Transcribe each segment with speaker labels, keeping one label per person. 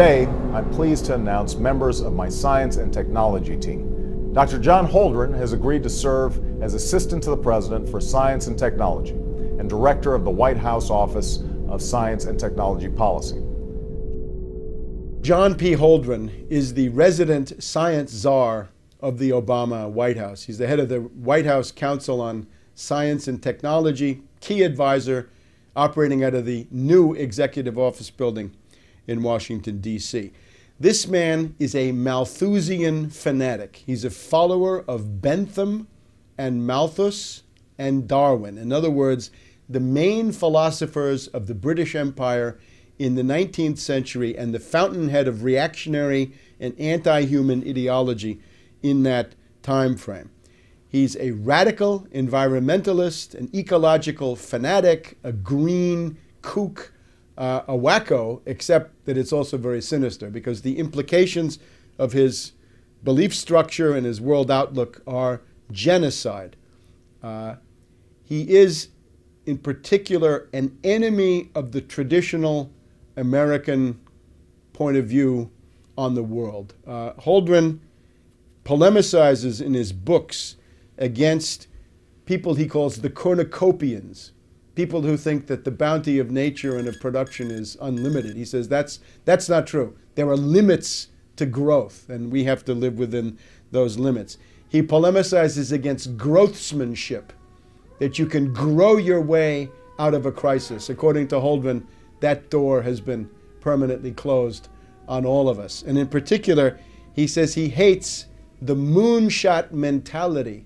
Speaker 1: Today, I'm pleased to announce members of my science and technology team. Dr. John Holdren has agreed to serve as Assistant to the President for Science and Technology and Director of the White House Office of Science and Technology Policy.
Speaker 2: John P. Holdren is the resident science czar of the Obama White House. He's the head of the White House Council on Science and Technology, key advisor operating out of the new Executive Office building in Washington, D.C. This man is a Malthusian fanatic. He's a follower of Bentham and Malthus and Darwin. In other words, the main philosophers of the British Empire in the 19th century and the fountainhead of reactionary and anti-human ideology in that time frame. He's a radical environmentalist, an ecological fanatic, a green kook, a wacko, except that it's also very sinister because the implications of his belief structure and his world outlook are genocide. He is, in particular, an enemy of the traditional American point of view on the world. Holdren polemicizes in his books against people he calls the cornucopians, people who think that the bounty of nature and of production is unlimited. He says that's not true. There are limits to growth, and we have to live within those limits. He polemicizes against growthsmanship, that you can grow your way out of a crisis. According to Holdren, that door has been permanently closed on all of us. And in particular, he says he hates the moonshot mentality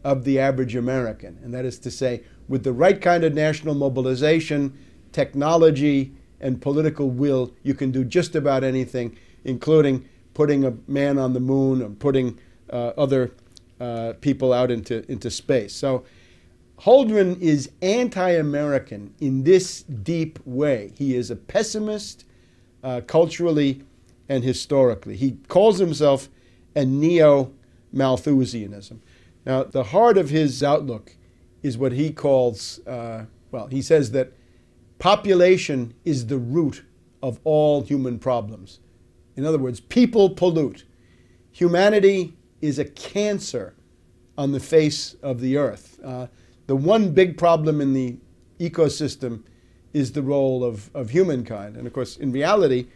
Speaker 2: of the average American. And that is to say, with the right kind of national mobilization, technology, and political will, you can do just about anything, including putting a man on the moon or putting other people out into space. So Holdren is anti-American in this deep way. He is a pessimist culturally and historically. He calls himself a neo-Malthusianism. Now, the heart of his outlook is what he calls, he says that population is the root of all human problems. In other words, people pollute. Humanity is a cancer on the face of the earth. The one big problem in the ecosystem is the role of humankind. And of course, in reality,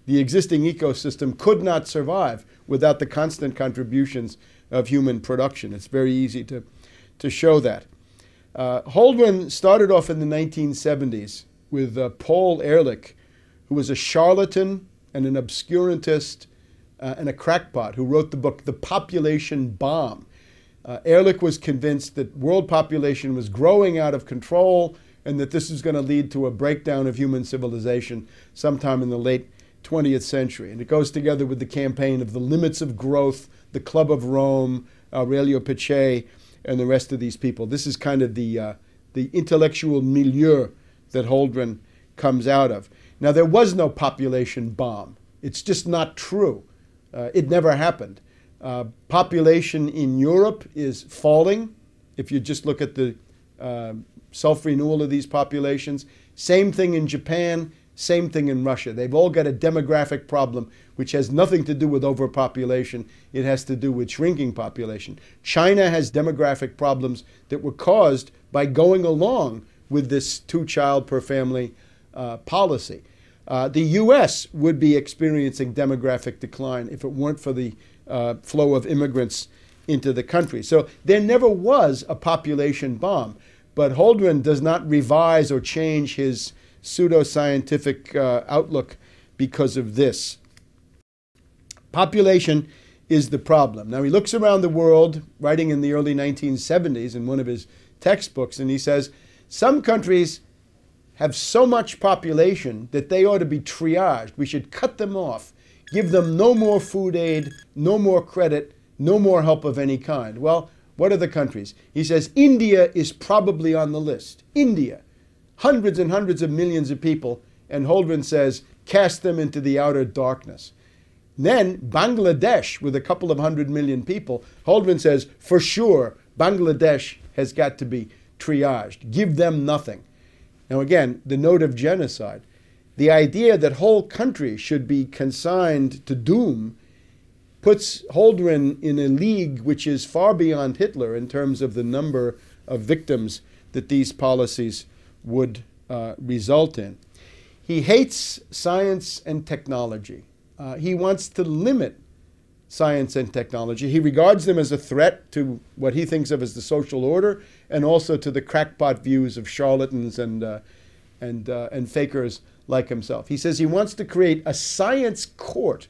Speaker 2: the existing ecosystem could not survive without the constant contributions of human production. It's very easy to show that. Holdren started off in the 1970s with Paul Ehrlich, who was a charlatan and an obscurantist and a crackpot who wrote the book The Population Bomb. Ehrlich was convinced that world population was growing out of control and that this was going to lead to a breakdown of human civilization sometime in the late 20th century. And it goes together with the campaign of the limits of growth, the Club of Rome, Aurelio Peccei, and the rest of these people. This is kind of the intellectual milieu that Holdren comes out of. Now, there was no population bomb. It's just not true. It never happened. Population in Europe is falling, if you just look at the self-renewal of these populations. Same thing in Japan, same thing in Russia. They've all got a demographic problem which has nothing to do with overpopulation. It has to do with shrinking population. China has demographic problems that were caused by going along with this two-child per family policy. The U.S. would be experiencing demographic decline if it weren't for the flow of immigrants into the country. So there never was a population bomb, but Holdren does not revise or change his pseudoscientific outlook because of this. Population is the problem. Now, he looks around the world, writing in the early 1970s in one of his textbooks, and he says, some countries have so much population that they ought to be triaged. We should cut them off, give them no more food aid, no more credit, no more help of any kind. Well, what are the countries? He says India is probably on the list. India, hundreds and hundreds of millions of people, and Holdren says, cast them into the outer darkness. Then Bangladesh, with a couple of 100 million people, Holdren says, for sure, Bangladesh has got to be triaged. Give them nothing. Now again, the note of genocide. the idea that whole countries should be consigned to doom puts Holdren in a league which is far beyond Hitler in terms of the number of victims that these policies would result in. He hates science and technology. He wants to limit science and technology. He regards them as a threat to what he thinks of as the social order, and also to the crackpot views of charlatans and fakers like himself. He says he wants to create a science court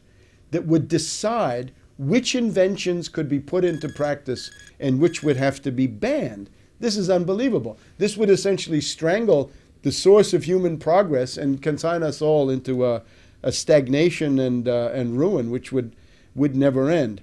Speaker 2: that would decide which inventions could be put into practice and which would have to be banned. This is unbelievable. This would essentially strangle the source of human progress and consign us all into a stagnation and ruin, which would never end.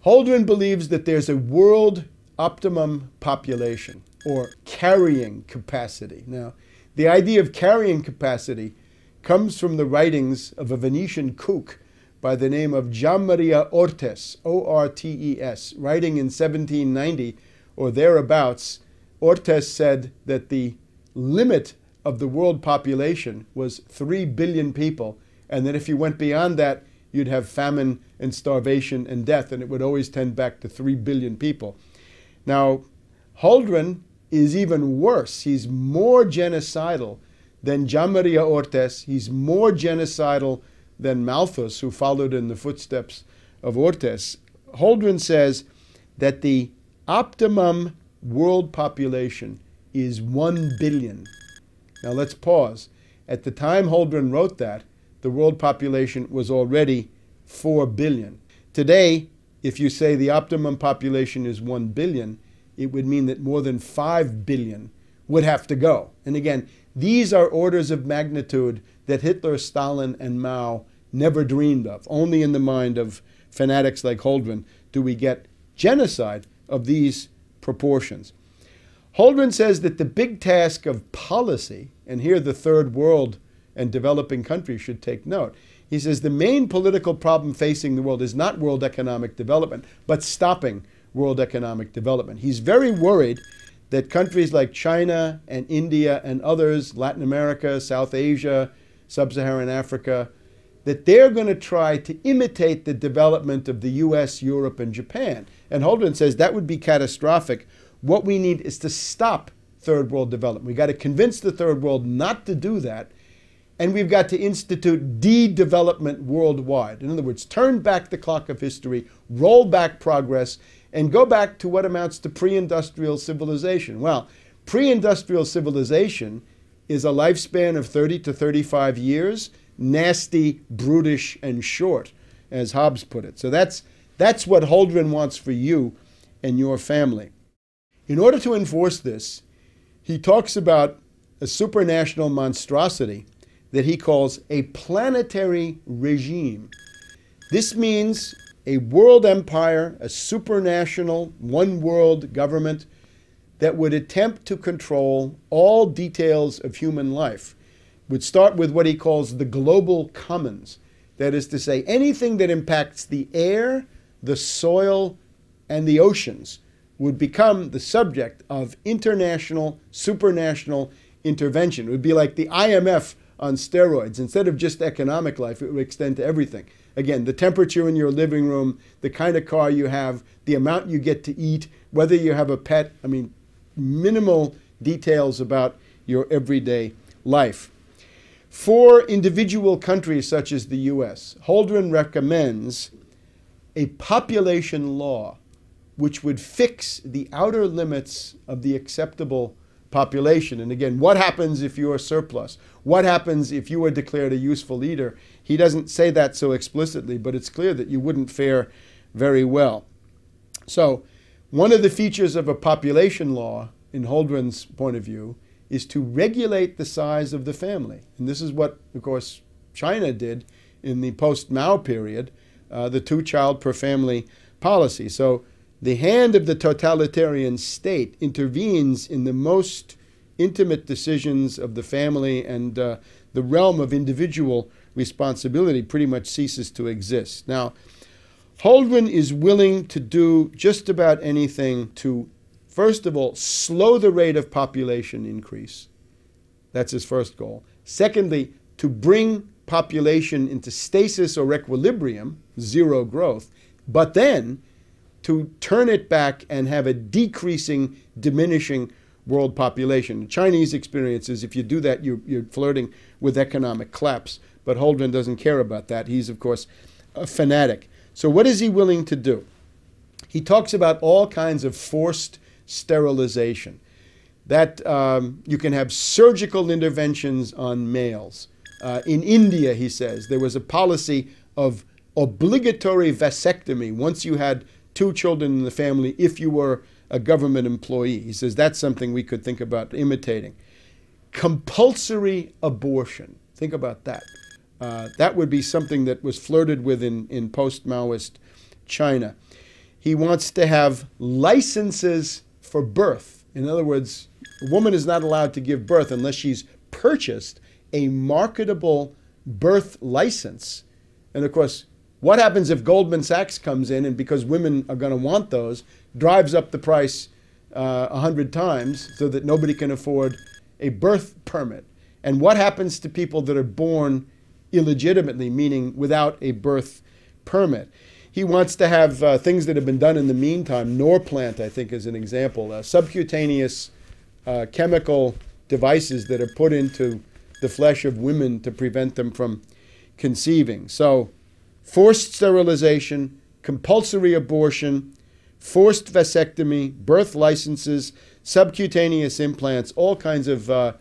Speaker 2: Holdren believes that there's a world optimum population, or carrying capacity. Now, the idea of carrying capacity comes from the writings of a Venetian kook by the name of Gianmaria Ortes, O-R-T-E-S, writing in 1790 or thereabouts. Ortes said that the limit of the world population was 3 billion people, and that if you went beyond that, you'd have famine and starvation and death, and it would always tend back to 3 billion people. Now, Holdren is even worse. He's more genocidal than Gianmaria Ortes. He's more genocidal than Malthus, who followed in the footsteps of Ortes. Holdren says that the optimum world population is 1 billion. Now let's pause. At the time Holdren wrote that, the world population was already 4 billion. Today, if you say the optimum population is 1 billion, it would mean that more than 5 billion would have to go. And again, these are orders of magnitude that Hitler, Stalin, and Mao never dreamed of. Only in the mind of fanatics like Holdren do we get genocide of these proportions. Holdren says that the big task of policy, and here the third world and developing countries should take note. He says the main political problem facing the world is not world economic development, but stopping world economic development. He's very worried that countries like China and India and others, Latin America, South Asia, Sub-Saharan Africa, that they're going to try to imitate the development of the US, Europe, and Japan. And Holdren says that would be catastrophic. What we need is to stop third world development. We've got to convince the third world not to do that. And we've got to institute de-development worldwide. In other words, turn back the clock of history, roll back progress, and go back to what amounts to pre-industrial civilization. Well, pre-industrial civilization is a lifespan of 30 to 35 years, nasty, brutish, and short, as Hobbes put it. So that's what Holdren wants for you and your family. In order to enforce this, he talks about a supranational monstrosity that he calls a planetary regime. This means a world empire, a supranational, one-world government that would attempt to control all details of human life. Would start with what he calls the global commons. That is to say, anything that impacts the air, the soil, and the oceans would become the subject of international, supranational intervention. It would be like the IMF on steroids. Instead of just economic life, it would extend to everything. Again, the temperature in your living room, the kind of car you have, the amount you get to eat, whether you have a pet. I mean, minimal details about your everyday life. For individual countries such as the US, Holdren recommends a population law which would fix the outer limits of the acceptable population. And again, what happens if you are surplus? What happens if you are declared a useful leader? He doesn't say that so explicitly, but it's clear that you wouldn't fare very well. So one of the features of a population law, in Holdren's point of view, is to regulate the size of the family. And this is what, of course, China did in the post-Mao period, the two-child per family policy. So the hand of the totalitarian state intervenes in the most intimate decisions of the family, and the realm of individual responsibility pretty much ceases to exist. Now, Holdren is willing to do just about anything to, first of all, slow the rate of population increase. That's his first goal. Secondly, to bring population into stasis or equilibrium, zero growth, but then to turn it back and have a decreasing, diminishing world population. The Chinese experience is if you do that, you're flirting with economic collapse. But Holdren doesn't care about that. He's, of course, a fanatic. So what is he willing to do? He talks about all kinds of forced sterilization. That you can have surgical interventions on males. In India, he says, there was a policy of obligatory vasectomy once you had 2 children in the family if you were a government employee. He says that's something we could think about imitating. Compulsory abortion. Think about that. That would be something that was flirted with in post-Maoist China. He wants to have licenses for birth. In other words, a woman is not allowed to give birth unless she's purchased a marketable birth license. And of course, what happens if Goldman Sachs comes in and, because women are going to want those, drives up the price 100 times so that nobody can afford a birth permit? And what happens to people that are born illegitimately, meaning without a birth permit? He wants to have things that have been done in the meantime. Norplant, I think, is an example. Subcutaneous chemical devices that are put into the flesh of women to prevent them from conceiving. So, forced sterilization, compulsory abortion, forced vasectomy, birth licenses, subcutaneous implants, all kinds of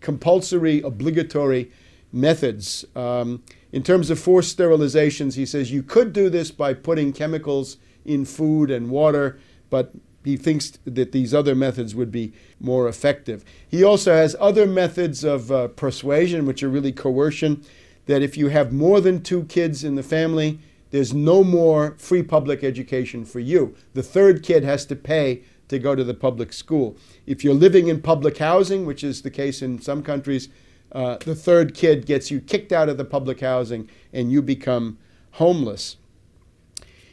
Speaker 2: compulsory, obligatory methods. In terms of forced sterilizations, he says you could do this by putting chemicals in food and water, but he thinks that these other methods would be more effective. He also has other methods of persuasion, which are really coercion, that if you have more than 2 kids in the family, there's no more free public education for you. The 3rd kid has to pay to go to the public school. If you're living in public housing, which is the case in some countries, the 3rd kid gets you kicked out of the public housing and you become homeless.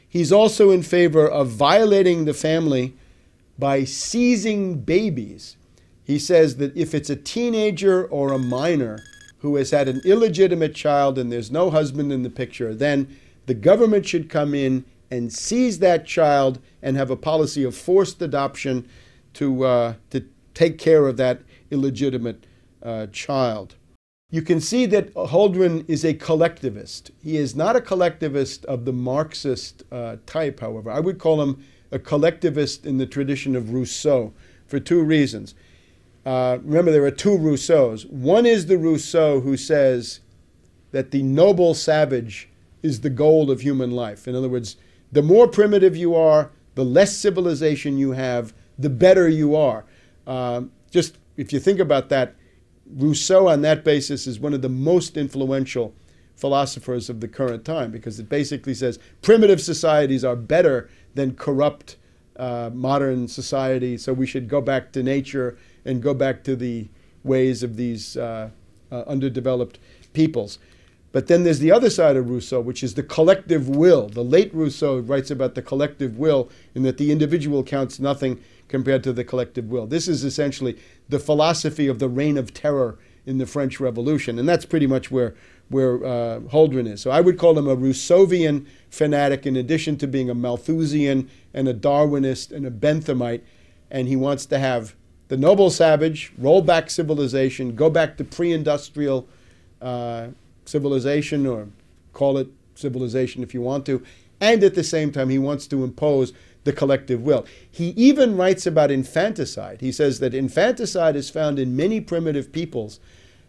Speaker 2: He's also in favor of violating the family by seizing babies. He says that if it's a teenager or a minor who has had an illegitimate child and there's no husband in the picture, then the government should come in and seize that child and have a policy of forced adoption to take care of that illegitimate child. You can see that Holdren is a collectivist. He is not a collectivist of the Marxist type, however. I would call him a collectivist in the tradition of Rousseau for 2 reasons. Remember, there are 2 Rousseaus. One is the Rousseau who says that the noble savage is the goal of human life. In other words, the more primitive you are, the less civilization you have, the better you are. Just if you think about that, Rousseau on that basis is one of the most influential philosophers of the current time, because it basically says primitive societies are better than corrupt modern society, so we should go back to nature and go back to the ways of these underdeveloped peoples. But then there's the other side of Rousseau, which is the collective will. The late Rousseau writes about the collective will, in that the individual counts nothing compared to the collective will. This is essentially the philosophy of the reign of terror in the French Revolution, and that's pretty much where Holdren is. So I would call him a Rousseauvian fanatic, in addition to being a Malthusian and a Darwinist and a Benthamite, and he wants to have the noble savage, roll back civilization, go back to pre-industrial civilization, or call it civilization if you want to, and at the same time he wants to impose the collective will. He even writes about infanticide. He says that infanticide is found in many primitive peoples,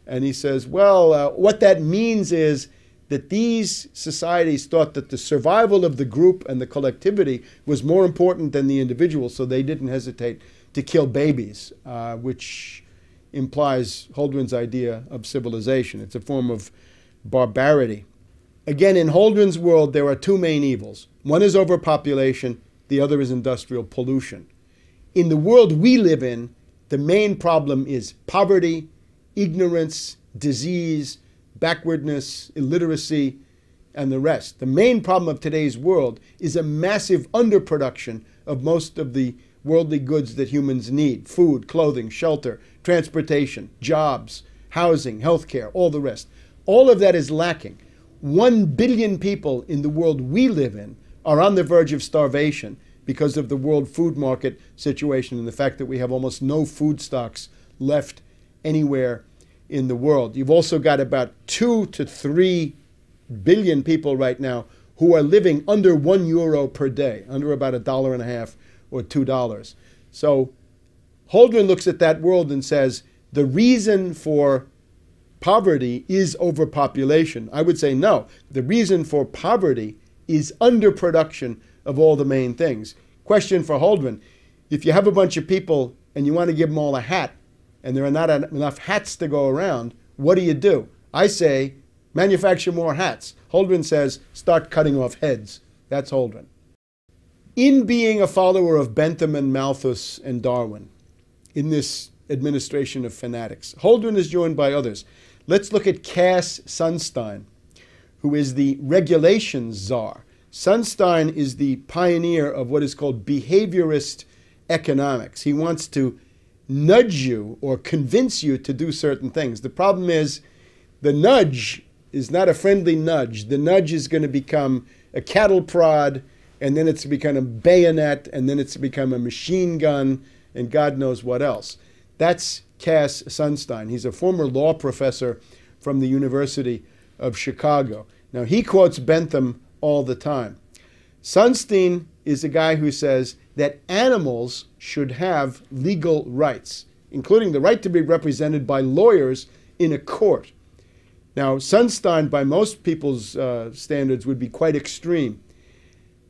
Speaker 2: and he says, well, what that means is that these societies thought that the survival of the group and the collectivity was more important than the individual, so they didn't hesitate to kill babies, which implies Holdren's idea of civilization. It's a form of barbarity. Again, in Holdren's world, there are 2 main evils. One is overpopulation, the other is industrial pollution. In the world we live in, the main problem is poverty, ignorance, disease, backwardness, illiteracy, and the rest. The main problem of today's world is a massive underproduction of most of the worldly goods that humans need: food, clothing, shelter, transportation, jobs, housing, healthcare, all the rest. All of that is lacking. 1 billion people in the world we live in are on the verge of starvation because of the world food market situation and the fact that we have almost no food stocks left anywhere in the world. You've also got about 2 to 3 billion people right now who are living under €1 per day, under about $1.50 or $2. So Holdren looks at that world and says the reason for poverty is overpopulation. I would say no. The reason for poverty is underproduction of all the main things. Question for Holdren: if you have a bunch of people and you want to give them all a hat and there are not enough hats to go around, what do? I say manufacture more hats. Holdren says start cutting off heads. That's Holdren. In being a follower of Bentham and Malthus and Darwin, in this administration of fanatics, Holdren is joined by others. Let's look at Cass Sunstein, who is the regulations czar. Sunstein is the pioneer of what is called behaviorist economics. He wants to nudge you or convince you to do certain things. The problem is the nudge is not a friendly nudge. The nudge is going to become a cattle prod, and then it's become a bayonet, and then it's become a machine gun, and God knows what else. That's Cass Sunstein. He's a former law professor from the University of Chicago. Now, he quotes Bentham all the time. Sunstein is a guy who says that animals should have legal rights, including the right to be represented by lawyers in a court. Now, Sunstein, by most people's standards, would be quite extreme.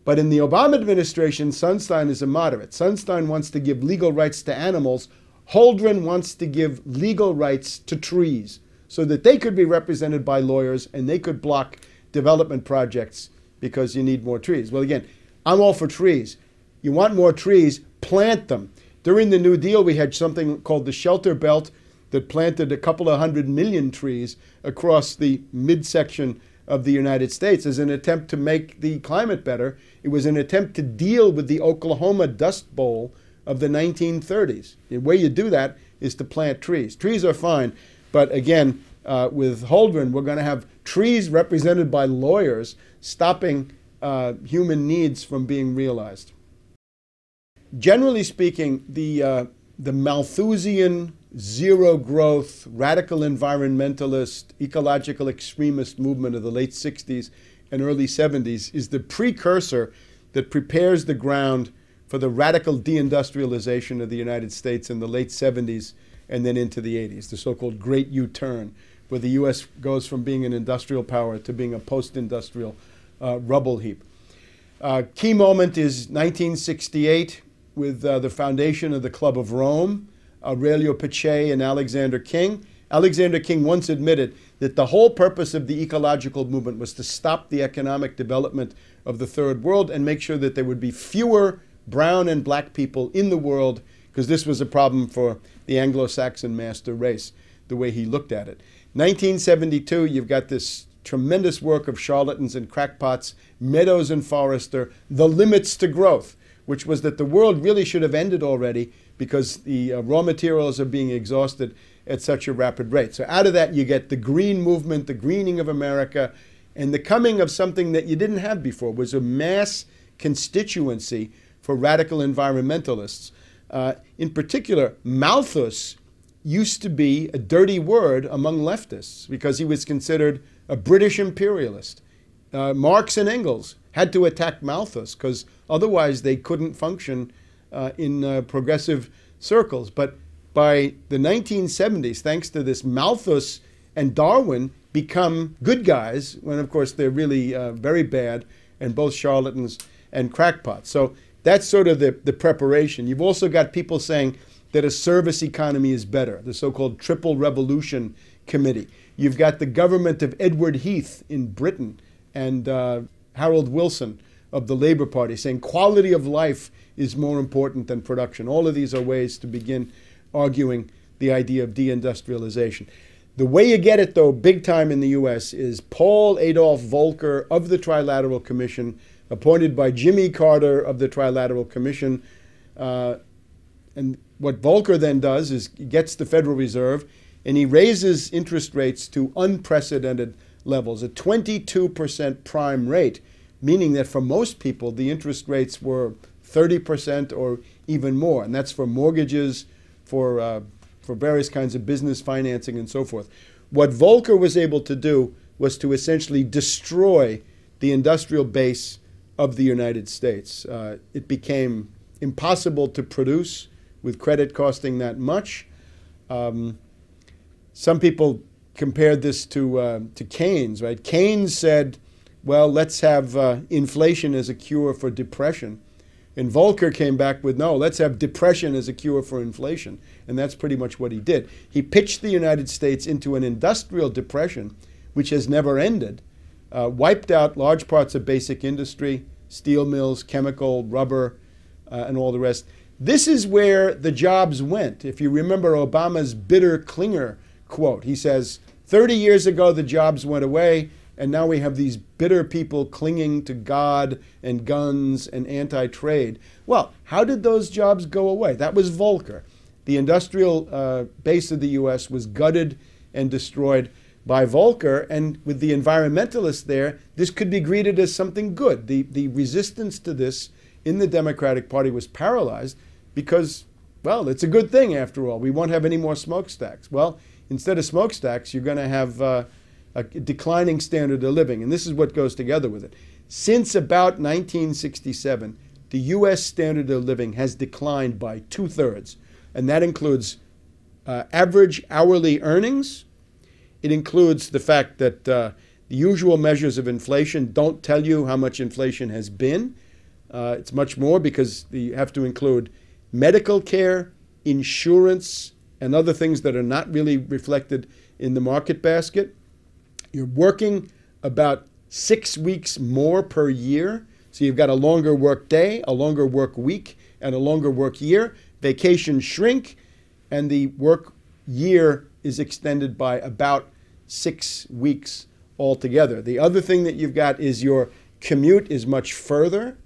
Speaker 2: But in the Obama administration, Sunstein is a moderate. Sunstein wants to give legal rights to animals. Holdren wants to give legal rights to trees so that they could be represented by lawyers and they could block development projects because you need more trees. Well, again, I'm all for trees. You want more trees, plant them. During the New Deal, we had something called the Shelter Belt that planted a couple of 100 million trees across the midsection of the United States as an attempt to make the climate better. It was an attempt to deal with the Oklahoma Dust Bowl of the 1930s. The way you do that is to plant trees. Trees are fine, but again, with Holdren, we're going to have trees represented by lawyers stopping human needs from being realized. Generally speaking, the Malthusian, zero-growth, radical environmentalist, ecological extremist movement of the late 60s and early 70s is the precursor that prepares the ground for the radical deindustrialization of the United States in the late 70s and then into the 80s, the so-called Great U-turn, where the U.S. goes from being an industrial power to being a post-industrial rubble heap. Key moment is 1968 with the foundation of the Club of Rome, Aurelio Pache and Alexander King. Alexander King once admitted that the whole purpose of the ecological movement was to stop the economic development of the third world and make sure that there would be fewer brown and black people in the world, because this was a problem for the Anglo-Saxon master race, the way he looked at it. 1972, you've got this tremendous work of charlatans and crackpots, Meadows and Forrester, The Limits to Growth, which was that the world really should have ended already because the raw materials are being exhausted at such a rapid rate. So out of that, you get the green movement, the greening of America, and the coming of something that you didn't have before, was a mass constituency for radical environmentalists. In particular, Malthus used to be a dirty word among leftists because he was considered a British imperialist. Marx and Engels had to attack Malthus because otherwise they couldn't function in progressive circles. But by the 1970s, thanks to this, Malthus and Darwin become good guys, when of course they're really very bad and both charlatans and crackpots. So that's sort of the preparation. You've also got people saying that a service economy is better, the so-called Triple Revolution Committee. You've got the government of Edward Heath in Britain and Harold Wilson of the Labour Party saying quality of life is more important than production. All of these are ways to begin arguing the idea of deindustrialization. The way you get it, though, big time in the U.S. is Paul Adolph Volcker of the Trilateral Commission, appointed by Jimmy Carter of the Trilateral Commission. And what Volcker then does is he gets the Federal Reserve, and he raises interest rates to unprecedented levels, a 22% prime rate, meaning that for most people, the interest rates were 30% or even more. And that's for mortgages, for various kinds of business financing and so forth. What Volcker was able to do was to essentially destroy the industrial base of the United States. It became impossible to produce with credit costing that much. Some people compared this to Keynes, right? Keynes said, well, let's have inflation as a cure for depression. And Volcker came back with, no, let's have depression as a cure for inflation. And that's pretty much what he did. He pitched the United States into an industrial depression, which has never ended, wiped out large parts of basic industry, steel mills, chemical, rubber, and all the rest. This is where the jobs went. If you remember Obama's bitter Klinger quote, he says, 30 years ago, the jobs went away, and now we have these bitter people clinging to God and guns and anti-trade. Well, how did those jobs go away? That was Volcker. The industrial base of the U.S. was gutted and destroyed by Volcker, and with the environmentalists there, this could be greeted as something good. The resistance to this in the Democratic Party was paralyzed because, well, it's a good thing after all. We won't have any more smokestacks. Well, instead of smokestacks, you're going to have a declining standard of living, and this is what goes together with it. Since about 1967, the U.S. standard of living has declined by 2/3, and that includes average hourly earnings. It includes the fact that the usual measures of inflation don't tell you how much inflation has been. It's much more because you have to include medical care, insurance, and other things that are not really reflected in the market basket. You're working about 6 weeks more per year. So you've got a longer work day, a longer work week, and a longer work year. Vacations shrink, and the work year is extended by about 6 weeks altogether. The other thing that you've got is your commute is much further,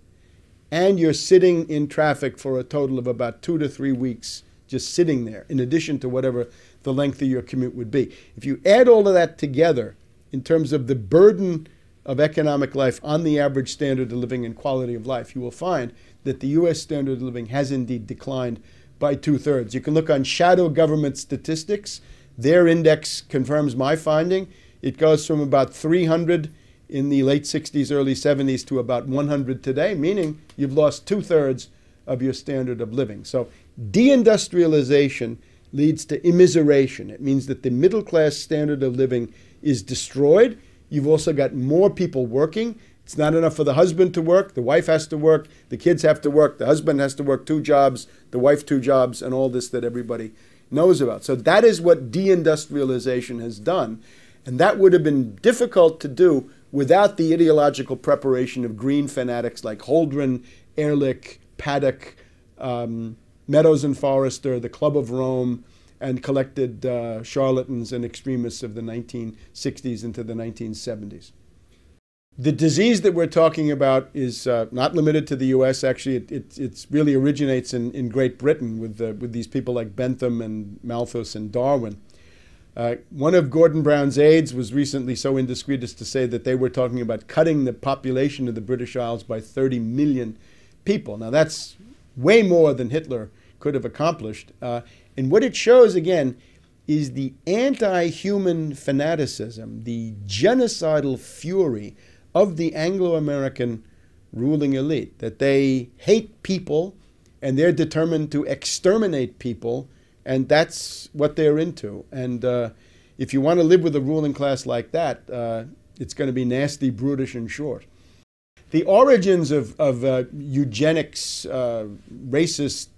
Speaker 2: and you're sitting in traffic for a total of about 2 to 3 weeks just sitting there, in addition to whatever the length of your commute would be. If you add all of that together in terms of the burden of economic life on the average standard of living and quality of life, you will find that the U.S. standard of living has indeed declined by 2/3. You can look on shadow government statistics. Their index confirms my finding. It goes from about 300 in the late 60s, early 70s to about 100 today, meaning you've lost 2/3 of your standard of living. So deindustrialization leads to immiseration. It means that the middle class standard of living is destroyed. You've also got more people working. It's not enough for the husband to work. The wife has to work. The kids have to work. The husband has to work 2 jobs. The wife 2 jobs, and all this that everybody knows about. So that is what deindustrialization has done. And that would have been difficult to do without the ideological preparation of green fanatics like Holdren, Ehrlich, Paddock, Meadows and Forrester, the Club of Rome, and collected charlatans and extremists of the 1960s into the 1970s. The disease that we're talking about is not limited to the U.S. Actually, it really originates in Great Britain with these people like Bentham and Malthus and Darwin. One of Gordon Brown's aides was recently so indiscreet as to say that they were talking about cutting the population of the British Isles by 30 million people. Now, that's way more than Hitler could have accomplished. And what it shows, again, is the anti-human fanaticism, the genocidal fury of the Anglo-American ruling elite, that they hate people and they're determined to exterminate people, and that's what they're into. And if you want to live with a ruling class like that, it's going to be nasty, brutish, and short. The origins of eugenics, racist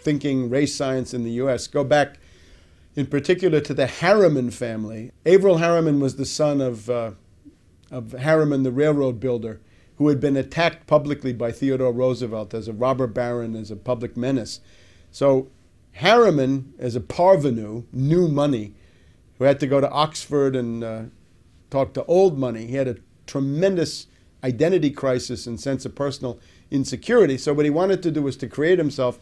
Speaker 2: thinking, race science in the U.S. go back in particular to the Harriman family. Averell Harriman was the son of Harriman, the railroad builder, who had been attacked publicly by Theodore Roosevelt as a robber baron, as a public menace. So Harriman, as a parvenu, new money, who had to go to Oxford and talk to old money, he had a tremendous identity crisis and sense of personal insecurity. So what he wanted to do was to create himself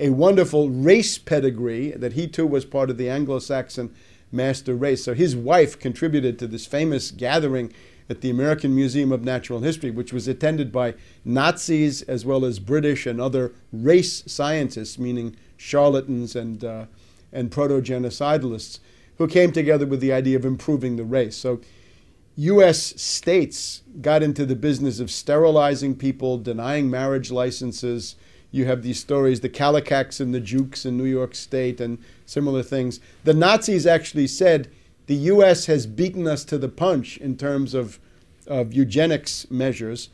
Speaker 2: a wonderful race pedigree, that he too was part of the Anglo-Saxon master race. So his wife contributed to this famous gathering at the American Museum of Natural History, which was attended by Nazis as well as British and other race scientists, meaning charlatans and proto-genocidalists, who came together with the idea of improving the race. So U.S. states got into the business of sterilizing people, denying marriage licenses. You have these stories, the Kallikaks and the Jukes in New York State and similar things. The Nazis actually said, the U.S. has beaten us to the punch in terms of eugenics measures.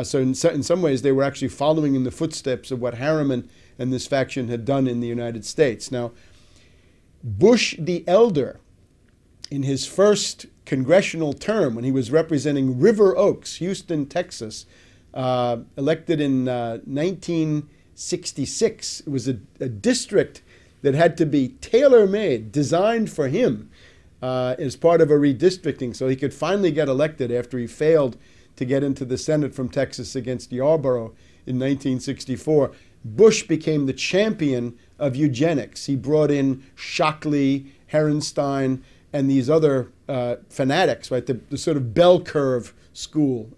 Speaker 2: So in some ways, they were actually following in the footsteps of what Harriman and this faction had done in the United States. Now, Bush the Elder, in his first congressional term, when he was representing River Oaks, Houston, Texas, elected in 1966, it was a district that had to be tailor-made, designed for him, as part of a redistricting, so he could finally get elected after he failed to get into the Senate from Texas against Yarborough in 1964. Bush became the champion of eugenics. He brought in Shockley, Herenstein, and these other fanatics, right? The sort of bell curve school,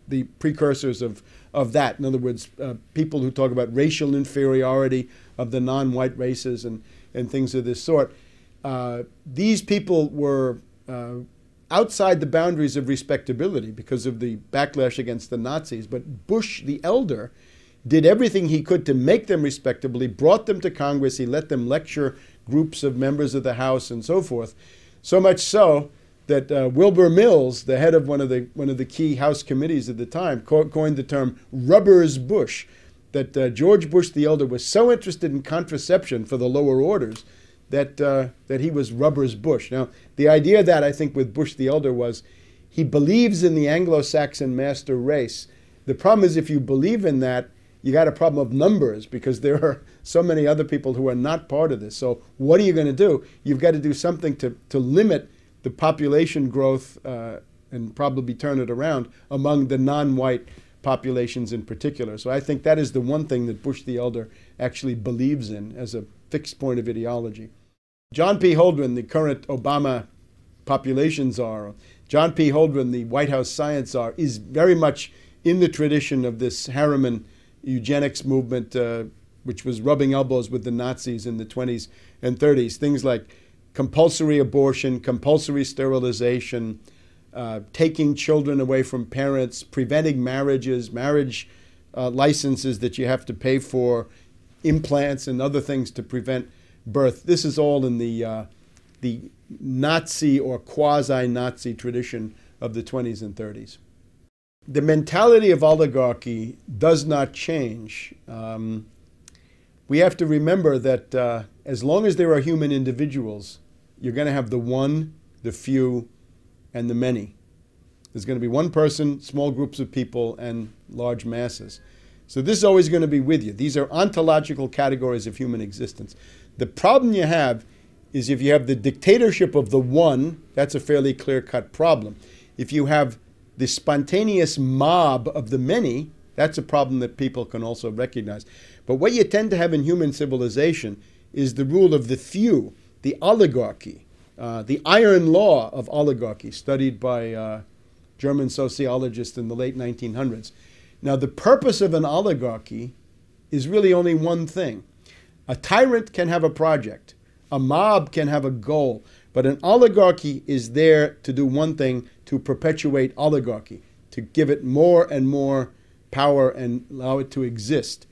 Speaker 2: the precursors of that. In other words, people who talk about racial inferiority of the non-white races and things of this sort. These people were outside the boundaries of respectability because of the backlash against the Nazis. But Bush the Elder did everything he could to make them respectable. He brought them to Congress. He let them lecture groups of members of the House and so forth. So much so that Wilbur Mills, the head of one of the key House committees at the time, coined the term "Rubbers Bush." That George Bush the Elder was so interested in contraception for the lower orders that he was Rubbers Bush. Now, the idea that I think with Bush the Elder was he believes in the Anglo-Saxon master race. The problem is if you believe in that, you got a problem of numbers because there are so many other people who are not part of this. So what are you going to do? You've got to do something to limit the population growth and probably turn it around among the non-white populations in particular. So I think that is the one thing that Bush the Elder actually believes in as a fixed point of ideology. John P. Holdren, the current Obama population czar, John P. Holdren, the White House science czar, is very much in the tradition of this Harriman eugenics movement, which was rubbing elbows with the Nazis in the 20s and 30s. Things like compulsory abortion, compulsory sterilization, taking children away from parents, preventing marriages, marriage licenses that you have to pay for, implants and other things to prevent birth. This is all in the Nazi or quasi-Nazi tradition of the 20s and 30s. The mentality of oligarchy does not change. We have to remember that as long as there are human individuals, you're going to have the one, the few, and the many. There's going to be one person, small groups of people, and large masses. So this is always going to be with you. These are ontological categories of human existence. The problem you have is if you have the dictatorship of the one, that's a fairly clear-cut problem. If you have the spontaneous mob of the many, that's a problem that people can also recognize. But what you tend to have in human civilization is the rule of the few, the oligarchy, the iron law of oligarchy, studied by German sociologists in the late 1900s. Now, the purpose of an oligarchy is really only one thing. A tyrant can have a project. A mob can have a goal. But an oligarchy is there to do one thing, to perpetuate oligarchy, to give it more and more power and allow it to exist.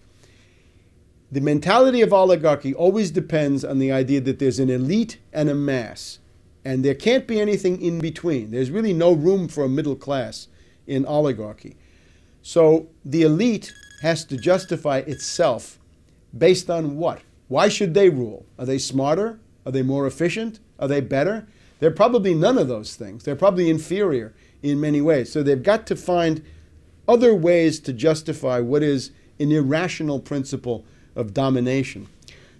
Speaker 2: The mentality of oligarchy always depends on the idea that there's an elite and a mass. And there can't be anything in between. There's really no room for a middle class in oligarchy. So the elite has to justify itself based on what? Why should they rule? Are they smarter? Are they more efficient? Are they better? They're probably none of those things. They're probably inferior in many ways. So they've got to find other ways to justify what is an irrational principle of domination.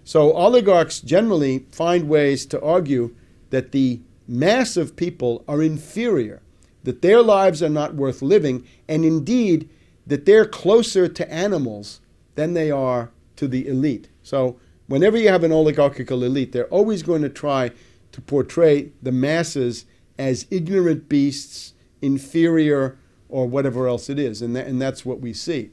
Speaker 2: So oligarchs generally find ways to argue that the mass of people are inferior, that their lives are not worth living, and indeed that they're closer to animals than they are to the elite. So whenever you have an oligarchical elite, they're always going to try to portray the masses as ignorant beasts, inferior, or whatever else it is. And that's what we see.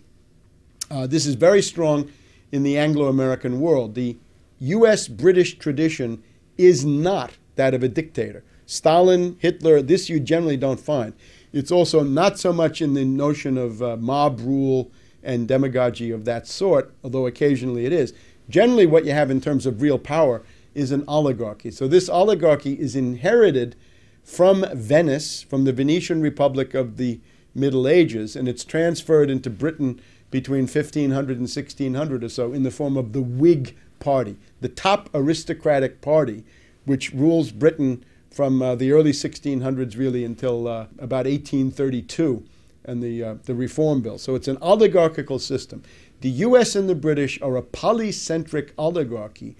Speaker 2: This is very strong in the Anglo-American world. The U.S.-British tradition is not that of a dictator. Stalin, Hitler, this you generally don't find. It's also not so much in the notion of mob rule and demagogy of that sort, although occasionally it is. Generally what you have in terms of real power is an oligarchy. So this oligarchy is inherited from Venice, from the Venetian Republic of the Middle Ages, and it's transferred into Britain between 1500 and 1600 or so in the form of the Whig Party, the top aristocratic party, which rules Britain from the early 1600s really until about 1832 and the Reform Bill. So it's an oligarchical system. The US and the British are a polycentric oligarchy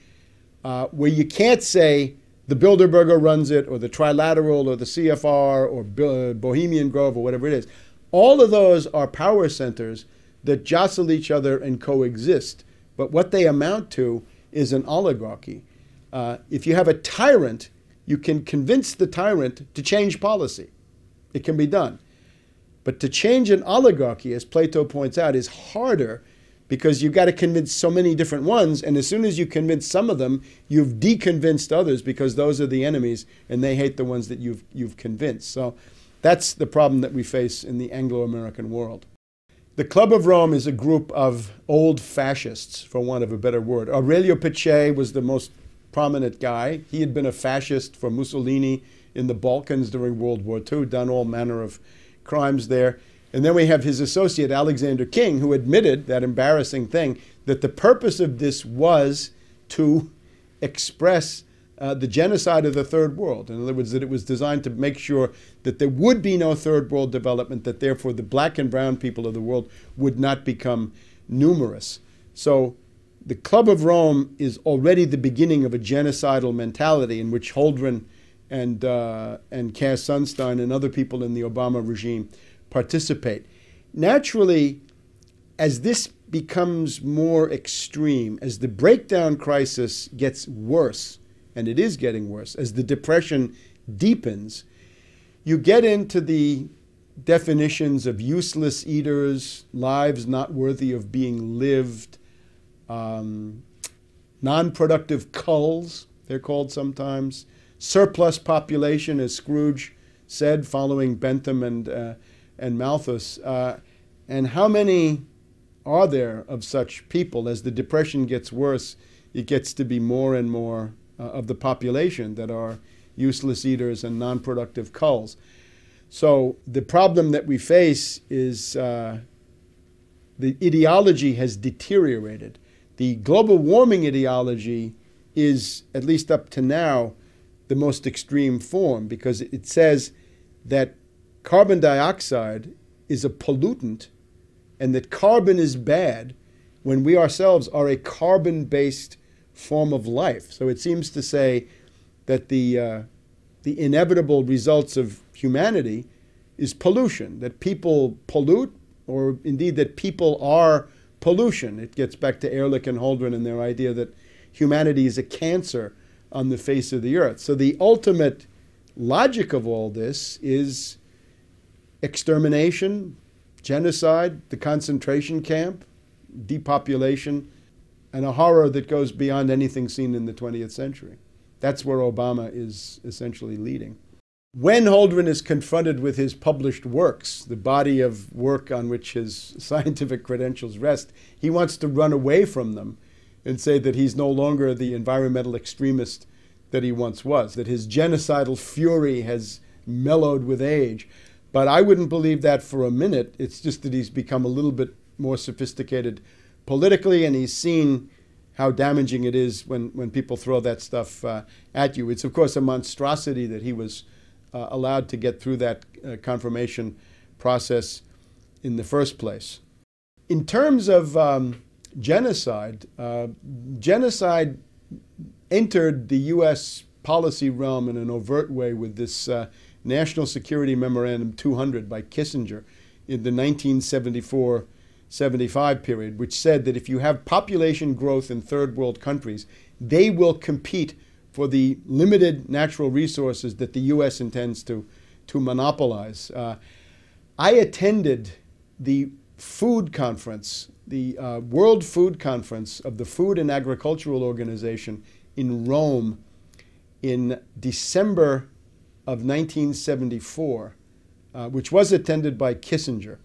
Speaker 2: where you can't say the Bilderberger runs it, or the Trilateral, or the CFR, or Bohemian Grove, or whatever it is. All of those are power centers that jostle each other and coexist. But what they amount to is an oligarchy. If you have a tyrant, you can convince the tyrant to change policy. It can be done. But to change an oligarchy, as Plato points out, is harder because you've got to convince so many different ones, and as soon as you convince some of them, you've deconvinced others because those are the enemies and they hate the ones that you've convinced. So that's the problem that we face in the Anglo-American world. The Club of Rome is a group of old fascists, for want of a better word. Aurelio Peccei was the most prominent guy. He had been a fascist for Mussolini in the Balkans during World War II, done all manner of crimes there. And then we have his associate, Alexander King, who admitted that embarrassing thing, that the purpose of this was to express the genocide of the Third World. In other words, that it was designed to make sure that there would be no Third World development, that therefore the black and brown people of the world would not become numerous. So the Club of Rome is already the beginning of a genocidal mentality in which Holdren and Cass Sunstein and other people in the Obama regime participate. Naturally, as this becomes more extreme, as the breakdown crisis gets worse, and it is getting worse, as the depression deepens, you get into the definitions of useless eaters, lives not worthy of being lived, non-productive culls, they're called sometimes, surplus population, as Scrooge said, following Bentham and Malthus. And how many are there of such people? As the depression gets worse, it gets to be more and more of the population that are useless eaters and non-productive culls. So the problem that we face is the ideology has deteriorated. The global warming ideology is, at least up to now, the most extreme form, because it says that carbon dioxide is a pollutant and that carbon is bad when we ourselves are a carbon-based form of life. So it seems to say that the inevitable results of humanity is pollution, that people pollute, or indeed that people are pollution. It gets back to Ehrlich and Holdren and their idea that humanity is a cancer on the face of the earth. So the ultimate logic of all this is extermination, genocide, the concentration camp, depopulation, and a horror that goes beyond anything seen in the 20th century. That's where Obama is essentially leading. When Holdren is confronted with his published works, the body of work on which his scientific credentials rest, he wants to run away from them and say that he's no longer the environmental extremist that he once was, that his genocidal fury has mellowed with age. But I wouldn't believe that for a minute. It's just that he's become a little bit more sophisticated politically, and he's seen how damaging it is when people throw that stuff at you. It's, of course, a monstrosity that he was allowed to get through that confirmation process in the first place. In terms of genocide, genocide entered the U.S. policy realm in an overt way with this National Security Memorandum 200 by Kissinger in the 1974-75 period, which said that if you have population growth in third world countries, they will compete for the limited natural resources that the U.S. intends to monopolize. I attended the food conference, the World Food Conference of the Food and Agricultural Organization in Rome in December of 1974, which was attended by Kissinger.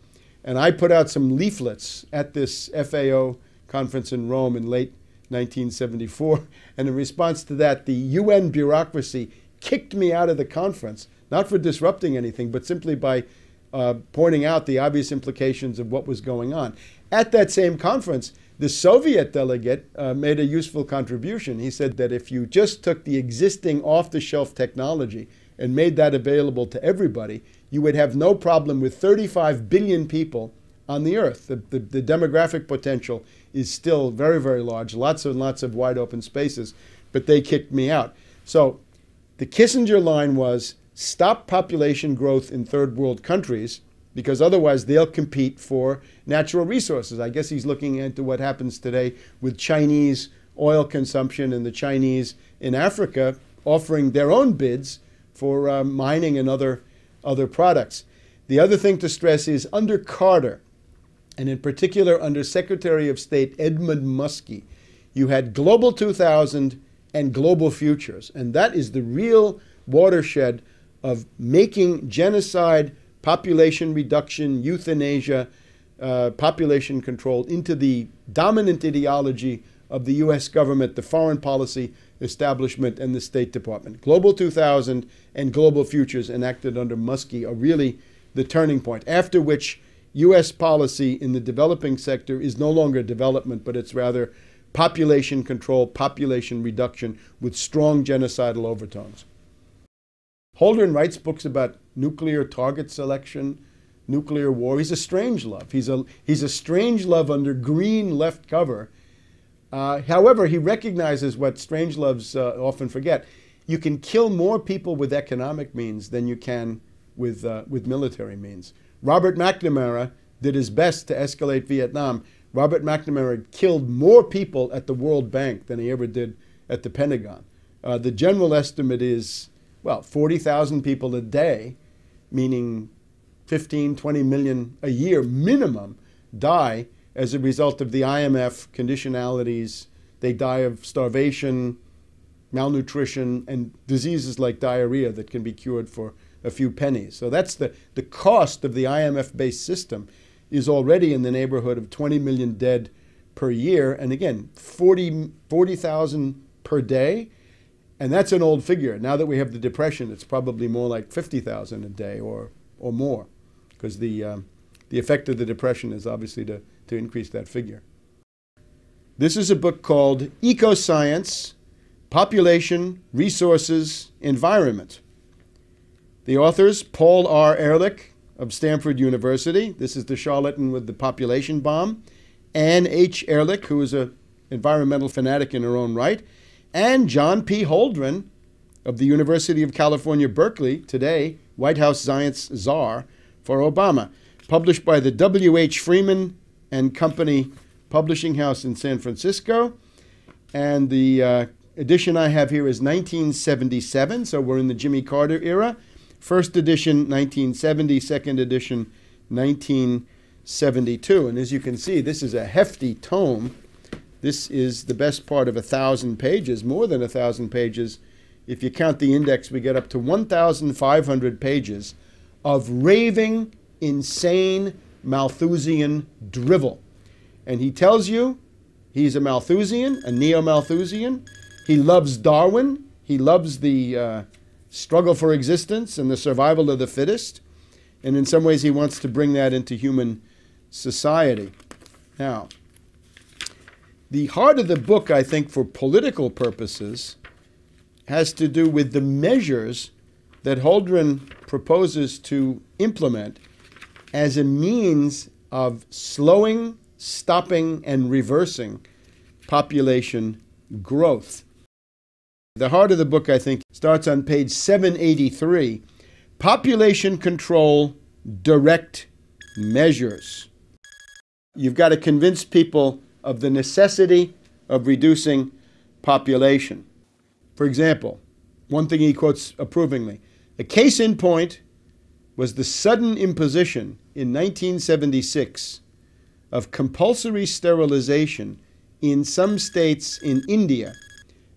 Speaker 2: And I put out some leaflets at this FAO conference in Rome in late 1974. And in response to that, the UN bureaucracy kicked me out of the conference, not for disrupting anything, but simply by pointing out the obvious implications of what was going on. At that same conference, the Soviet delegate made a useful contribution. He said that if you just took the existing off-the-shelf technology and made that available to everybody, you would have no problem with 35 billion people on the earth. The demographic potential is still very, very large, lots and lots of wide open spaces, but they kicked me out. So the Kissinger line was, stop population growth in third world countries, because otherwise they'll compete for natural resources. I guess he's looking into what happens today with Chinese oil consumption and the Chinese in Africa offering their own bids for mining and other products. The other thing to stress is under Carter, and in particular under Secretary of State Edmund Muskie, you had Global 2000 and Global Futures. And that is the real watershed of making genocide, population reduction, euthanasia, population control into the dominant ideology of the U.S. government, the foreign policy establishment, and the State Department. Global 2000 and Global Futures enacted under Muskie are really the turning point, after which U.S. policy in the developing sector is no longer development, but it's rather population control, population reduction with strong genocidal overtones. Holdren writes books about nuclear target selection, nuclear war. He's a strangelove. He's a strangelove under green left cover. However, he recognizes what strangeloves often forget. You can kill more people with economic means than you can with military means. Robert McNamara did his best to escalate Vietnam. Robert McNamara killed more people at the World Bank than he ever did at the Pentagon. The general estimate is, well, 40,000 people a day, meaning 15, 20 million a year minimum, die as a result of the IMF conditionalities. They die of starvation, malnutrition, and diseases like diarrhea that can be cured for a few pennies. So that's the cost of the IMF-based system is already in the neighborhood of 20 million dead per year. And again, 40,000 per day. And that's an old figure. Now that we have the Depression, it's probably more like 50,000 a day or more, because the effect of the Depression is obviously to increase that figure. This is a book called Ecoscience, Population, Resources, Environment. The authors, Paul R. Ehrlich of Stanford University. This is the charlatan with the population bomb. Ann H. Ehrlich, who is an environmental fanatic in her own right. And John P. Holdren of the University of California, Berkeley, today White House science czar for Obama, published by the W.H. Freeman and Company Publishing House in San Francisco. And the edition I have here is 1977, so we're in the Jimmy Carter era. First edition, 1970, second edition, 1972. And as you can see, this is a hefty tome. This is the best part of 1,000 pages, more than 1,000 pages. If you count the index, we get up to 1,500 pages of raving, insane Malthusian drivel. And he tells you he's a Malthusian, a neo-Malthusian. He loves Darwin. He loves the struggle for existence and the survival of the fittest. And in some ways, he wants to bring that into human society. Now, the heart of the book, I think, for political purposes, has to do with the measures that Holdren proposes to implement as a means of slowing, stopping, and reversing population growth. The heart of the book, I think, starts on page 783, Population Control Direct Measures. You've got to convince people of the necessity of reducing population. For example, one thing he quotes approvingly, a case in point was the sudden imposition in 1976 of compulsory sterilization in some states in India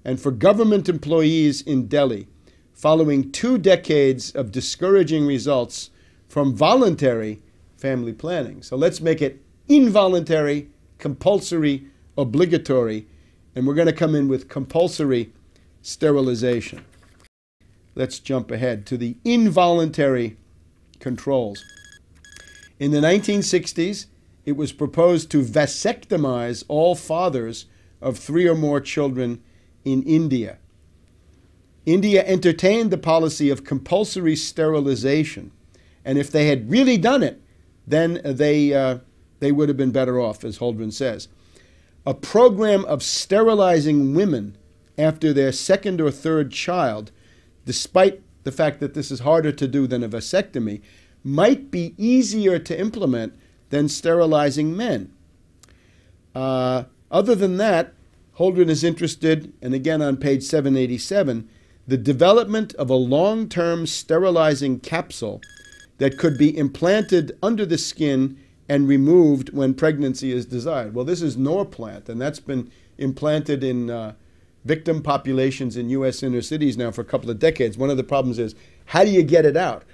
Speaker 2: and for government employees in Delhi, following 2 decades of discouraging results from voluntary family planning. So let's make it involuntary, compulsory, obligatory, and we're going to come in with compulsory sterilization. Let's jump ahead to the involuntary controls. In the 1960s, it was proposed to vasectomize all fathers of 3 or more children in India. India entertained the policy of compulsory sterilization, and if they had really done it, then they would have been better off, as Holdren says. A program of sterilizing women after their 2nd or 3rd child, despite the fact that this is harder to do than a vasectomy, might be easier to implement than sterilizing men. Other than that, Holdren is interested, and again on page 787, the development of a long-term sterilizing capsule that could be implanted under the skin and removed when pregnancy is desired. Well, this is Norplant, and that's been implanted in victim populations in U.S. inner cities now for a couple of decades. One of the problems is, how do you get it out?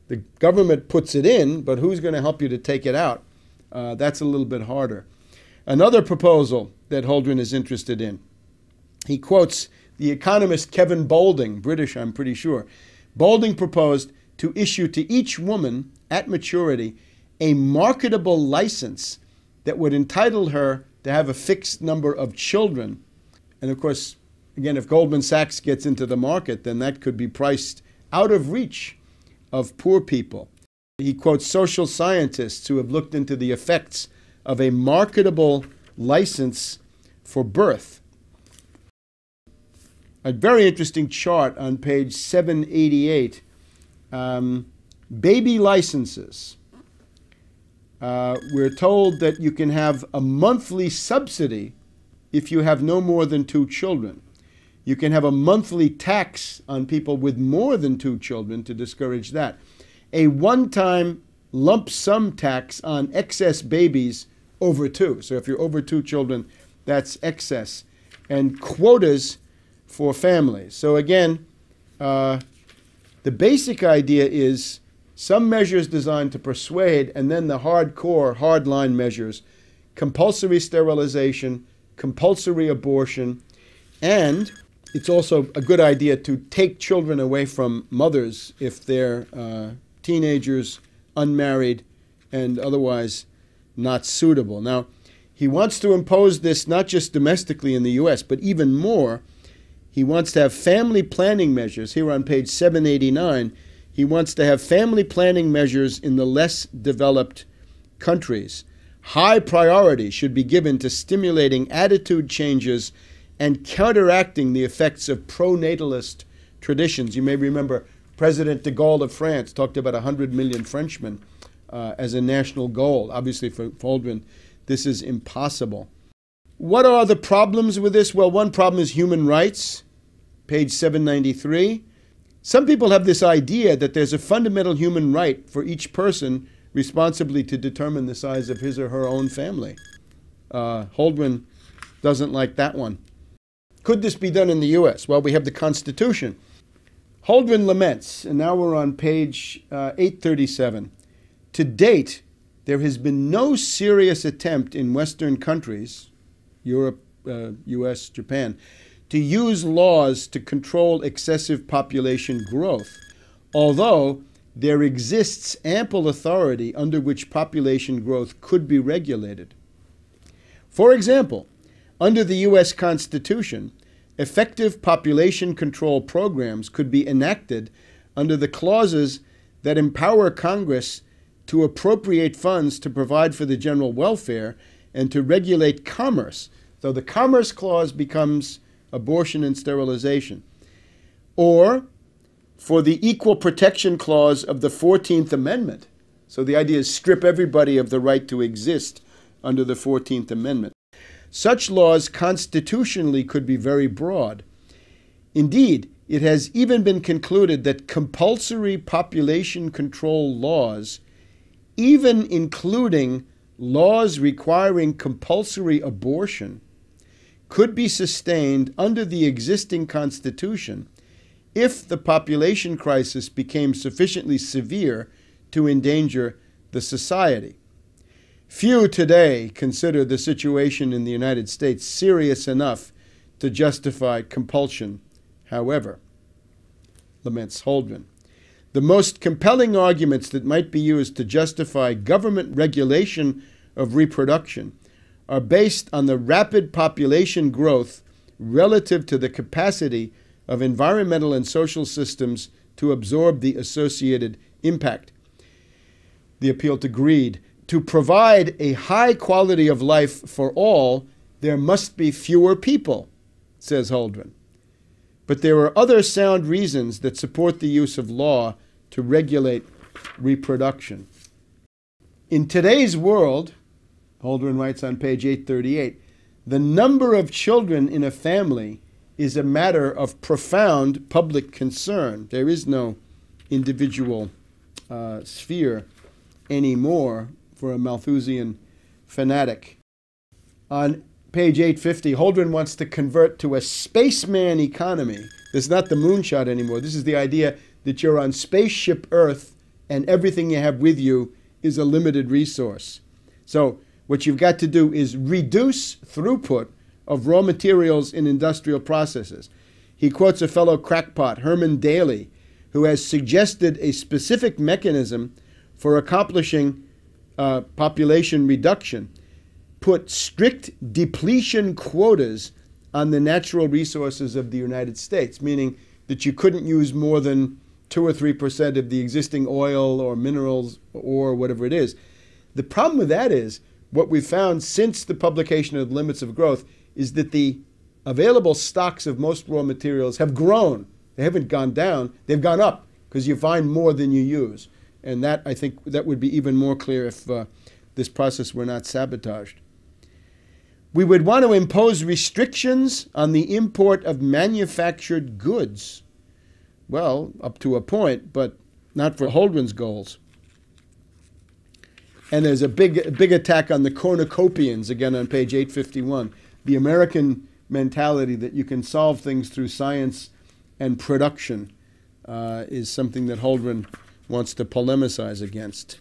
Speaker 2: The government puts it in, but who's going to help you to take it out? That's a little bit harder. Another proposal that Holdren is interested in, he quotes the economist Kevin Boulding, British I'm pretty sure. Boulding proposed to issue to each woman at maturity a marketable license that would entitle her to have a fixed number of children. And of course, again, if Goldman Sachs gets into the market, then that could be priced out of reach of poor people. He quotes social scientists who have looked into the effects of a marketable license for birth. A very interesting chart on page 788. Baby licenses. We're told that you can have a monthly subsidy if you have no more than 2 children. You can have a monthly tax on people with more than 2 children to discourage that. A one-time lump sum tax on excess babies over 2. So if you're over 2 children, that's excess. And quotas for families. So again, the basic idea is some measures designed to persuade, and then the hardcore, hardline measures, compulsory sterilization, compulsory abortion, and it's also a good idea to take children away from mothers if they're teenagers, unmarried, and otherwise not suitable. Now, he wants to impose this not just domestically in the U.S., but even more. He wants to have family planning measures. Here on page 789, he wants to have family planning measures in the less developed countries. High priority should be given to stimulating attitude changes and counteracting the effects of pro-natalist traditions. You may remember President de Gaulle of France talked about 100 million Frenchmen as a national goal. Obviously, for Holdren, this is impossible. What are the problems with this? Well, one problem is human rights, page 793. Some people have this idea that there's a fundamental human right for each person responsibly to determine the size of his or her own family. Holdren doesn't like that one. Could this be done in the U.S.? Well, we have the Constitution. Holdren laments, and now we're on page 837. To date, there has been no serious attempt in Western countries, Europe, U.S., Japan, to use laws to control excessive population growth, although there exists ample authority under which population growth could be regulated. For example, under the U.S. Constitution, effective population control programs could be enacted under the clauses that empower Congress to appropriate funds to provide for the general welfare and to regulate commerce. So the Commerce Clause becomes abortion and sterilization. Or for the Equal Protection Clause of the 14th Amendment. So the idea is strip everybody of the right to exist under the 14th Amendment. Such laws constitutionally could be very broad. Indeed, it has even been concluded that compulsory population control laws, even including laws requiring compulsory abortion, could be sustained under the existing Constitution if the population crisis became sufficiently severe to endanger the society. Few today consider the situation in the United States serious enough to justify compulsion, however, laments Holdren. The most compelling arguments that might be used to justify government regulation of reproduction are based on the rapid population growth relative to the capacity of environmental and social systems to absorb the associated impact. The appeal to greed. To provide a high quality of life for all, there must be fewer people, says Holdren. But there are other sound reasons that support the use of law to regulate reproduction. In today's world, Holdren writes on page 838, the number of children in a family is a matter of profound public concern. There is no individual sphere anymore for a Malthusian fanatic. On page 850, Holdren wants to convert to a spaceman economy. This is not the moonshot anymore. This is the idea that you're on spaceship Earth and everything you have with you is a limited resource. So what you've got to do is reduce throughput of raw materials in industrial processes. He quotes a fellow crackpot, Herman Daly, who has suggested a specific mechanism for accomplishing population reduction. Put strict depletion quotas on the natural resources of the United States, meaning that you couldn't use more than 2 or 3% of the existing oil or minerals or whatever it is. The problem with that is, what we've found since the publication of the Limits of Growth is that the available stocks of most raw materials have grown. They haven't gone down, they've gone up because you find more than you use. And that, I think, that would be even more clear if this process were not sabotaged. We would want to impose restrictions on the import of manufactured goods. Well, up to a point, but not for Holdren's goals. And there's a big attack on the cornucopians, again on page 851. The American mentality that you can solve things through science and production is something that Holdren wants to polemicize against.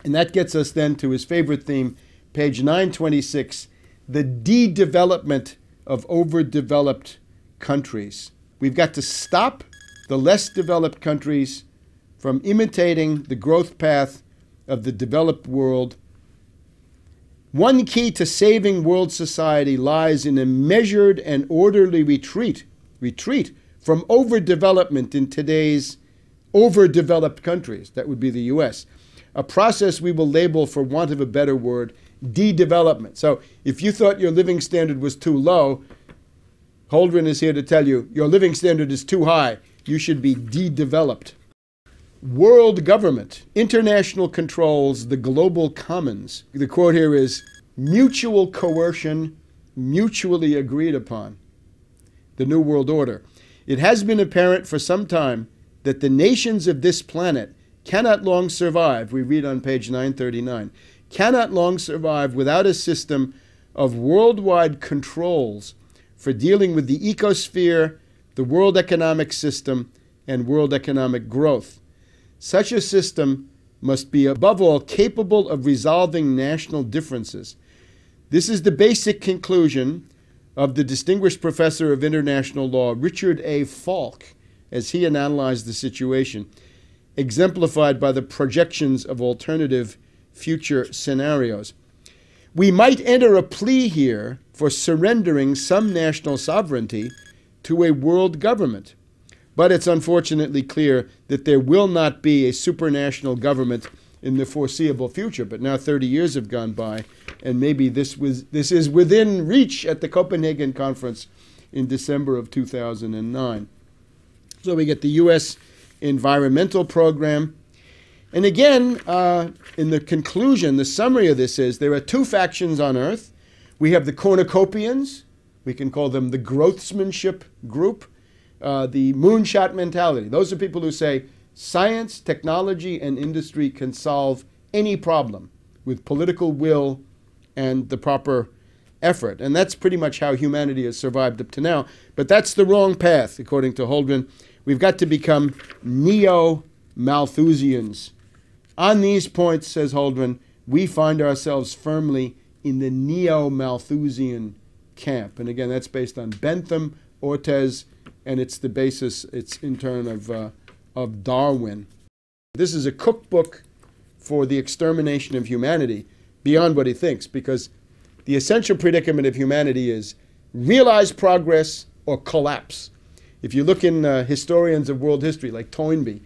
Speaker 2: And that gets us then to his favorite theme, page 926, the de-development of overdeveloped countries. We've got to stop the less developed countries from imitating the growth path of the developed world. One key to saving world society lies in a measured and orderly retreat from overdevelopment in today's overdeveloped countries. That would be the U.S. A process we will label, for want of a better word, de-development. So if you thought your living standard was too low, Holdren is here to tell you your living standard is too high. You should be de-developed. World government, international controls, the global commons. The quote here is, mutual coercion, mutually agreed upon. The New World Order. It has been apparent for some time that the nations of this planet cannot long survive, we read on page 939, cannot long survive without a system of worldwide controls for dealing with the ecosphere, the world economic system, and world economic growth. Such a system must be, above all, capable of resolving national differences. This is the basic conclusion of the distinguished professor of international law, Richard A. Falk, as he analyzed the situation, exemplified by the projections of alternative future scenarios. We might enter a plea here for surrendering some national sovereignty to a world government. But it's unfortunately clear that there will not be a supranational government in the foreseeable future. But now 30 years have gone by, and maybe this is within reach at the Copenhagen conference in December of 2009. So we get the U.S. environmental program. And again, in the conclusion, the summary of this is there are two factions on Earth. We have the cornucopians. We can call them the growthsmanship group. the moonshot mentality. Those are people who say science, technology, and industry can solve any problem with political will and the proper effort. And that's pretty much how humanity has survived up to now. But that's the wrong path, according to Holdren. We've got to become neo-Malthusians. On these points, says Holdren, we find ourselves firmly in the neo-Malthusian camp. And again, that's based on Bentham, Ortiz, and it's the basis, it's in turn of Darwin. This is a cookbook for the extermination of humanity beyond what he thinks, because the essential predicament of humanity is realize progress or collapse. If you look in historians of world history like Toynbee,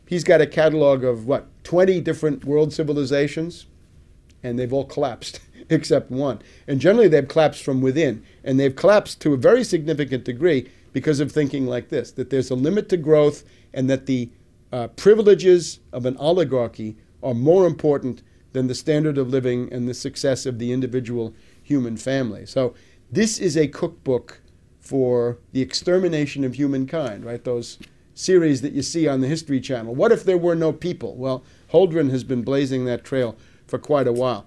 Speaker 2: he's got a catalog of, 20 different world civilizations, and they've all collapsed except one. And generally they've collapsed from within, and they've collapsed to a very significant degree because of thinking like this, that there's a limit to growth and that the privileges of an oligarchy are more important than the standard of living and the success of the individual human family. So this is a cookbook for the extermination of humankind, right? Those series that you see on the History Channel. What if there were no people? Well, Holdren has been blazing that trail for quite a while.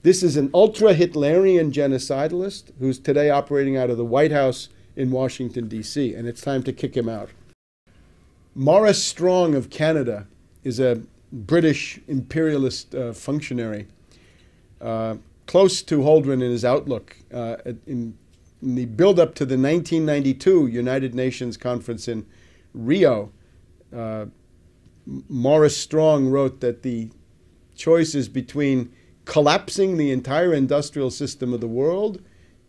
Speaker 2: This is an ultra-Hitlerian genocidalist who's today operating out of the White House in Washington, D.C., and it's time to kick him out. Maurice Strong of Canada is a British imperialist functionary, close to Holdren in his outlook. In the build-up to the 1992 United Nations Conference in Rio, Maurice Strong wrote that the choice is between collapsing the entire industrial system of the world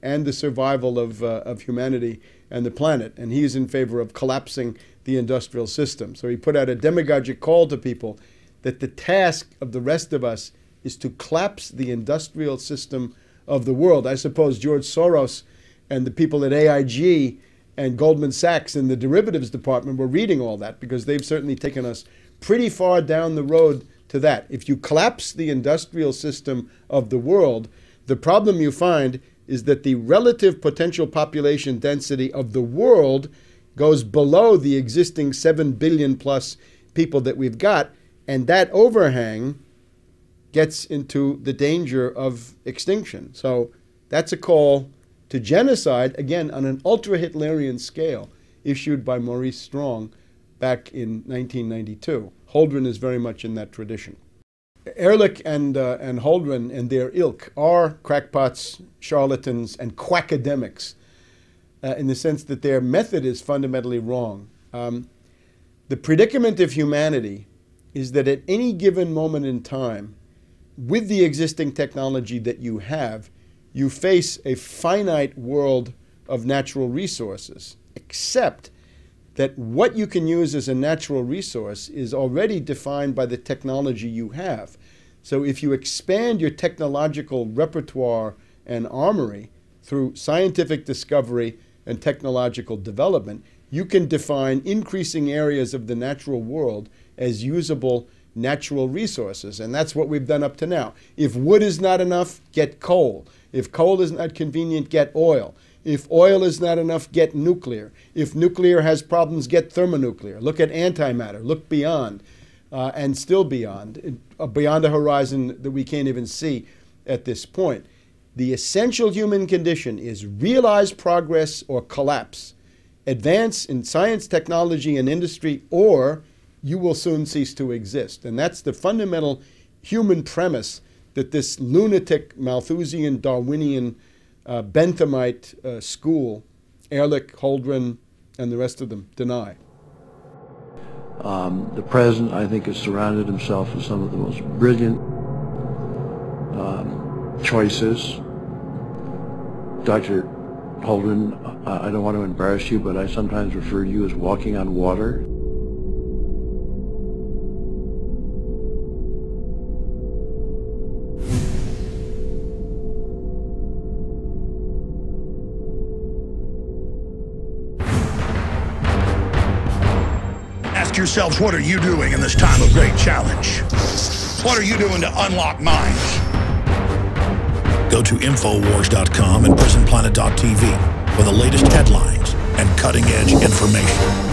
Speaker 2: and the survival of humanity and the planet. And he is in favor of collapsing the industrial system. So he put out a demagogic call to people that the task of the rest of us is to collapse the industrial system of the world. I suppose George Soros and the people at AIG and Goldman Sachs in the derivatives department were reading all that, because they've certainly taken us pretty far down the road to that. If you collapse the industrial system of the world, the problem you find is that the relative potential population density of the world goes below the existing 7 billion plus people that we've got, and that overhang gets into the danger of extinction. So that's a call to genocide, again, on an ultra-Hitlerian scale, issued by Maurice Strong back in 1992. Holdren is very much in that tradition. Ehrlich and Holdren and their ilk are crackpots, charlatans, and quackademics, in the sense that their method is fundamentally wrong. The predicament of humanity is that at any given moment in time, with the existing technology that you have, you face a finite world of natural resources, except that what you can use as a natural resource is already defined by the technology you have. So if you expand your technological repertoire and armory through scientific discovery and technological development, you can define increasing areas of the natural world as usable natural resources. And that's what we've done up to now. If wood is not enough, get coal. If coal is not convenient, get oil. If oil is not enough, get nuclear. If nuclear has problems, get thermonuclear. Look at antimatter. Look beyond, and still beyond a horizon that we can't even see at this point. The essential human condition is realize progress or collapse. Advance in science, technology, and industry, or you will soon cease to exist. And that's the fundamental human premise that this lunatic, Malthusian, Darwinian, Benthamite school, Ehrlich, Holdren, and the rest of them, deny.
Speaker 3: The president, I think, has surrounded himself with some of the most brilliant choices. Dr. Holdren, I don't want to embarrass you, but I sometimes refer to you as walking on water.
Speaker 4: Ask yourselves, what are you doing in this time of great challenge? What are you doing to unlock minds? Go to Infowars.com and PrisonPlanet.tv for the latest headlines and cut cutting-edge information.